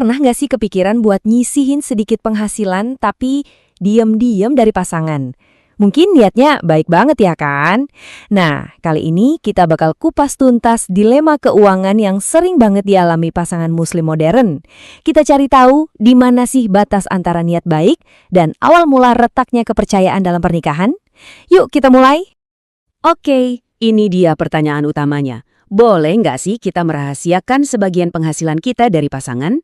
pernah nggak sih kepikiran buat nyisihin sedikit penghasilan tapi diam-diam dari pasangan? Mungkin niatnya baik banget ya kan? Nah, kali ini kita bakal kupas tuntas dilema keuangan yang sering banget dialami pasangan muslim modern. Kita cari tahu di mana sih batas antara niat baik dan awal mula retaknya kepercayaan dalam pernikahan. Yuk kita mulai. Oke, ini dia pertanyaan utamanya. Boleh nggak sih kita merahasiakan sebagian penghasilan kita dari pasangan?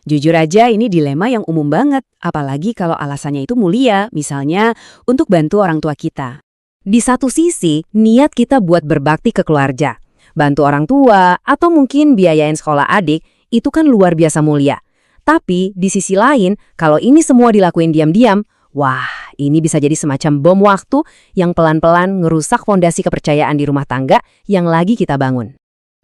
Jujur aja ini dilema yang umum banget, apalagi kalau alasannya itu mulia, misalnya untuk bantu orang tua kita. Di satu sisi, niat kita buat berbakti ke keluarga, bantu orang tua, atau mungkin biayain sekolah adik, itu kan luar biasa mulia. Tapi di sisi lain, kalau ini semua dilakuin diam-diam, wah, ini bisa jadi semacam bom waktu yang pelan-pelan ngerusak fondasi kepercayaan di rumah tangga yang lagi kita bangun.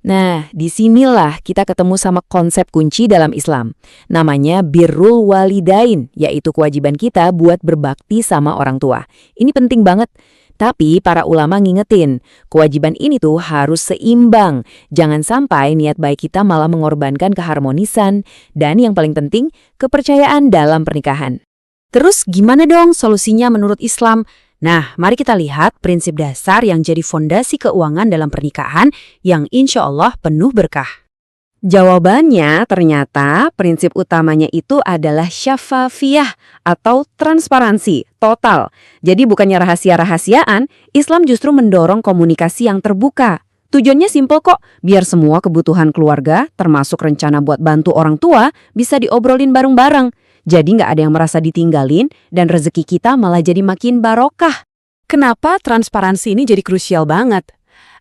Nah, disinilah kita ketemu sama konsep kunci dalam Islam. Namanya birrul walidain, yaitu kewajiban kita buat berbakti sama orang tua. Ini penting banget. Tapi para ulama ngingetin, kewajiban ini tuh harus seimbang. Jangan sampai niat baik kita malah mengorbankan keharmonisan dan yang paling penting, kepercayaan dalam pernikahan. Terus gimana dong solusinya menurut Islam? Nah, mari kita lihat prinsip dasar yang jadi fondasi keuangan dalam pernikahan yang insya Allah penuh berkah. Jawabannya ternyata prinsip utamanya itu adalah syafafiyah atau transparansi total. Jadi bukannya rahasia-rahasiaan, Islam justru mendorong komunikasi yang terbuka. Tujuannya simpel kok, biar semua kebutuhan keluarga, termasuk rencana buat bantu orang tua, bisa diobrolin bareng-bareng. Jadi nggak ada yang merasa ditinggalin dan rezeki kita malah jadi makin barokah. Kenapa transparansi ini jadi krusial banget?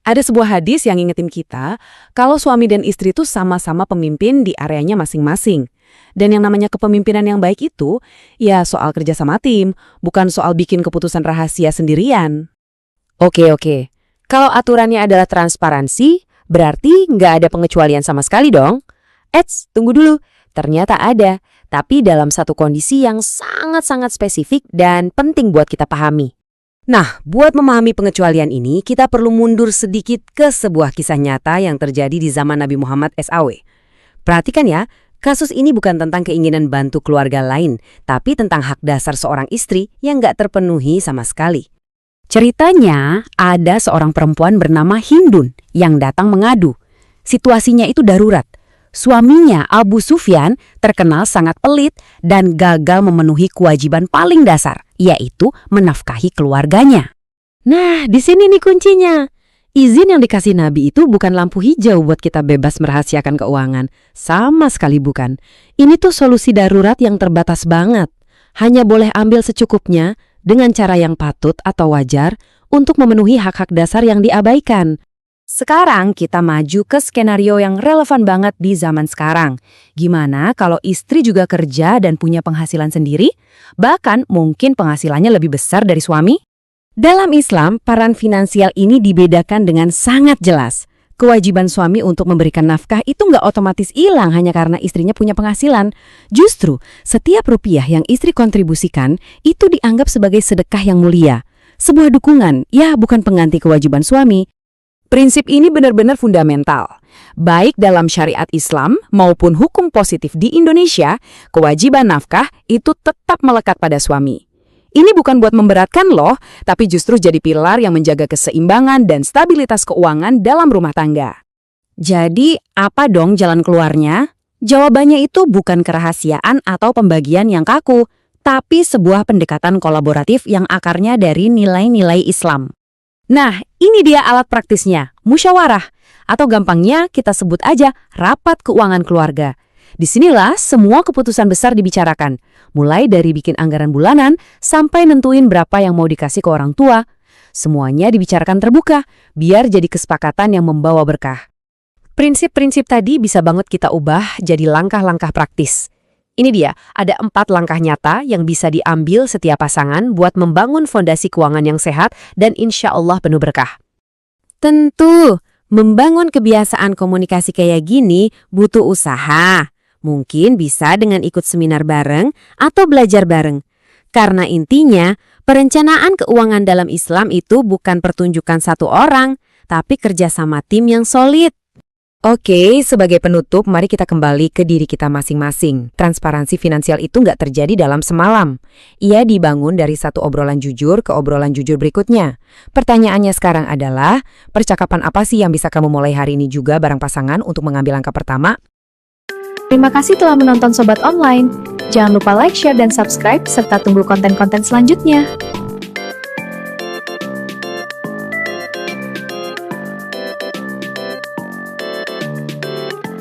Ada sebuah hadis yang ngingetin kita kalau suami dan istri itu sama-sama pemimpin di areanya masing-masing. Dan yang namanya kepemimpinan yang baik itu ya soal kerja sama tim, bukan soal bikin keputusan rahasia sendirian. Oke. Kalau aturannya adalah transparansi, berarti nggak ada pengecualian sama sekali dong. Tunggu dulu. Ternyata ada, tapi dalam satu kondisi yang sangat-sangat spesifik dan penting buat kita pahami. Nah, buat memahami pengecualian ini, kita perlu mundur sedikit ke sebuah kisah nyata yang terjadi di zaman Nabi Muhammad SAW. Perhatikan ya, kasus ini bukan tentang keinginan bantu keluarga lain, tapi tentang hak dasar seorang istri yang nggak terpenuhi sama sekali. Ceritanya, ada seorang perempuan bernama Hindun yang datang mengadu. Situasinya itu darurat. Suaminya, Abu Sufyan, terkenal sangat pelit dan gagal memenuhi kewajiban paling dasar, yaitu menafkahi keluarganya. Nah, di sini nih kuncinya. Izin yang dikasih Nabi itu bukan lampu hijau buat kita bebas merahasiakan keuangan. Sama sekali bukan. Ini tuh solusi darurat yang terbatas banget. Hanya boleh ambil secukupnya dengan cara yang patut atau wajar untuk memenuhi hak-hak dasar yang diabaikan. Sekarang kita maju ke skenario yang relevan banget di zaman sekarang. Gimana kalau istri juga kerja dan punya penghasilan sendiri? Bahkan mungkin penghasilannya lebih besar dari suami? Dalam Islam, peran finansial ini dibedakan dengan sangat jelas. Kewajiban suami untuk memberikan nafkah itu nggak otomatis hilang hanya karena istrinya punya penghasilan. Justru, setiap rupiah yang istri kontribusikan itu dianggap sebagai sedekah yang mulia. Sebuah dukungan, ya bukan pengganti kewajiban suami. Prinsip ini benar-benar fundamental. Baik dalam syariat Islam maupun hukum positif di Indonesia, kewajiban nafkah itu tetap melekat pada suami. Ini bukan buat memberatkan loh, tapi justru jadi pilar yang menjaga keseimbangan dan stabilitas keuangan dalam rumah tangga. Jadi, apa dong jalan keluarnya? Jawabannya itu bukan kerahasiaan atau pembagian yang kaku, tapi sebuah pendekatan kolaboratif yang akarnya dari nilai-nilai Islam. Nah, ini dia alat praktisnya, musyawarah. Atau gampangnya kita sebut aja rapat keuangan keluarga. Disinilah semua keputusan besar dibicarakan. Mulai dari bikin anggaran bulanan sampai nentuin berapa yang mau dikasih ke orang tua. Semuanya dibicarakan terbuka, biar jadi kesepakatan yang membawa berkah. Prinsip-prinsip tadi bisa banget kita ubah jadi langkah-langkah praktis. Ini dia, ada 4 langkah nyata yang bisa diambil setiap pasangan buat membangun fondasi keuangan yang sehat dan insya Allah penuh berkah. Tentu, membangun kebiasaan komunikasi kayak gini butuh usaha. Mungkin bisa dengan ikut seminar bareng atau belajar bareng. Karena intinya, perencanaan keuangan dalam Islam itu bukan pertunjukan satu orang, tapi kerjasama tim yang solid. Oke, sebagai penutup, mari kita kembali ke diri kita masing-masing. Transparansi finansial itu nggak terjadi dalam semalam. Ia dibangun dari satu obrolan jujur ke obrolan jujur berikutnya. Pertanyaannya sekarang adalah, percakapan apa sih yang bisa kamu mulai hari ini juga bareng pasangan untuk mengambil langkah pertama? Terima kasih telah menonton Sobat Online. Jangan lupa like, share, dan subscribe, serta tunggu konten-konten selanjutnya.